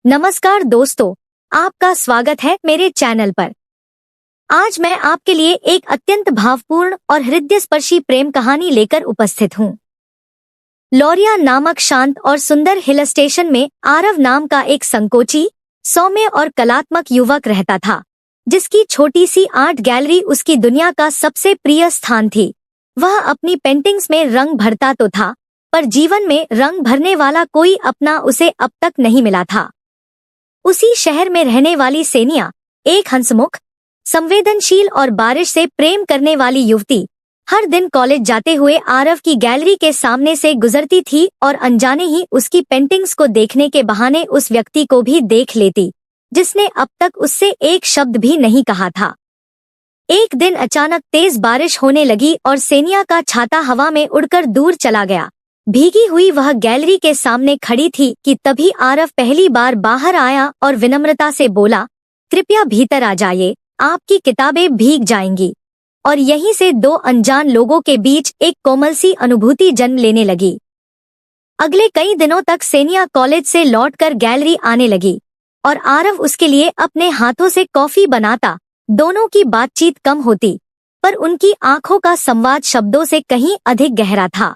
नमस्कार दोस्तों, आपका स्वागत है मेरे चैनल पर। आज मैं आपके लिए एक अत्यंत भावपूर्ण और हृदयस्पर्शी प्रेम कहानी लेकर उपस्थित हूँ। लौरिया नामक शांत और सुंदर हिल स्टेशन में आरव नाम का एक संकोची, सौम्य और कलात्मक युवक रहता था, जिसकी छोटी सी आर्ट गैलरी उसकी दुनिया का सबसे प्रिय स्थान थी। वह अपनी पेंटिंग्स में रंग भरता तो था, पर जीवन में रंग भरने वाला कोई अपना उसे अब तक नहीं मिला था। उसी शहर में रहने वाली सेनिया, एक हंसमुख, संवेदनशील और बारिश से प्रेम करने वाली युवती, हर दिन कॉलेज जाते हुए आरव की गैलरी के सामने से गुजरती थी और अनजाने ही उसकी पेंटिंग्स को देखने के बहाने उस व्यक्ति को भी देख लेती, जिसने अब तक उससे एक शब्द भी नहीं कहा था। एक दिन अचानक तेज बारिश होने लगी और सेनिया का छाता हवा में उड़कर दूर चला गया। भीगी हुई वह गैलरी के सामने खड़ी थी कि तभी आरव पहली बार बाहर आया और विनम्रता से बोला, कृपया भीतर आ जाइए, आपकी किताबें भीग जाएंगी। और यहीं से दो अनजान लोगों के बीच एक कोमल सी अनुभूति जन्म लेने लगी। अगले कई दिनों तक सेनिया कॉलेज से लौटकर गैलरी आने लगी और आरव उसके लिए अपने हाथों से कॉफी बनाता। दोनों की बातचीत कम होती, पर उनकी आंखों का संवाद शब्दों से कहीं अधिक गहरा था।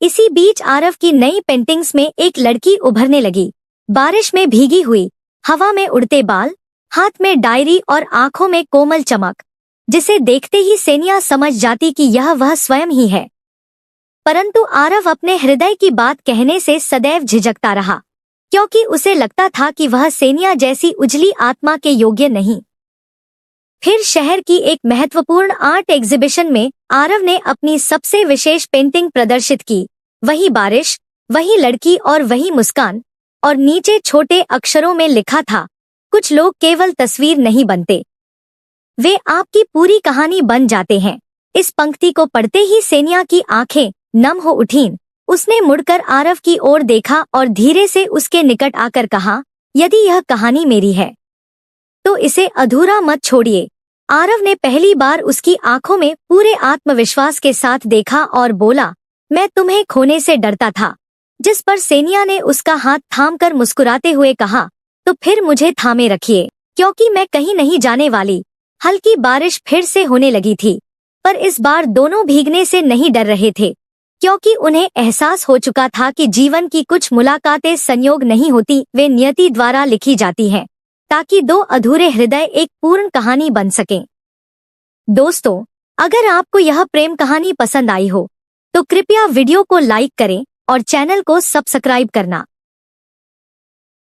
इसी बीच आरव की नई पेंटिंग्स में एक लड़की उभरने लगी। बारिश में भीगी हुई, हवा में उड़ते बाल, हाथ में डायरी और आंखों में कोमल चमक, जिसे देखते ही सेनिया समझ जाती कि यह वह स्वयं ही है। परंतु आरव अपने हृदय की बात कहने से सदैव झिझकता रहा, क्योंकि उसे लगता था कि वह सेनिया जैसी उजली आत्मा के योग्य नहीं। फिर शहर की एक महत्वपूर्ण आर्ट एग्जीबिशन में आरव ने अपनी सबसे विशेष पेंटिंग प्रदर्शित की। वही बारिश, वही लड़की और वही मुस्कान, और नीचे छोटे अक्षरों में लिखा था, कुछ लोग केवल तस्वीर नहीं बनते, वे आपकी पूरी कहानी बन जाते हैं। इस पंक्ति को पढ़ते ही सेनिया की आंखें नम हो उठीं। उसने मुड़कर आरव की ओर देखा और धीरे से उसके निकट आकर कहा, यदि यह कहानी मेरी है तो इसे अधूरा मत छोड़िए। आरव ने पहली बार उसकी आंखों में पूरे आत्मविश्वास के साथ देखा और बोला, मैं तुम्हें खोने से डरता था। जिस पर सेनिया ने उसका हाथ थामकर मुस्कुराते हुए कहा, तो फिर मुझे थामे रखिए, क्योंकि मैं कहीं नहीं जाने वाली। हल्की बारिश फिर से होने लगी थी, पर इस बार दोनों भीगने से नहीं डर रहे थे, क्योंकि उन्हें एहसास हो चुका था कि जीवन की कुछ मुलाकातें संयोग नहीं होती, वे नियति द्वारा लिखी जाती हैं, ताकि दो अधूरे हृदय एक पूर्ण कहानी बन सकें। दोस्तों, अगर आपको यह प्रेम कहानी पसंद आई हो तो कृपया वीडियो को लाइक करें और चैनल को सब्सक्राइब करना।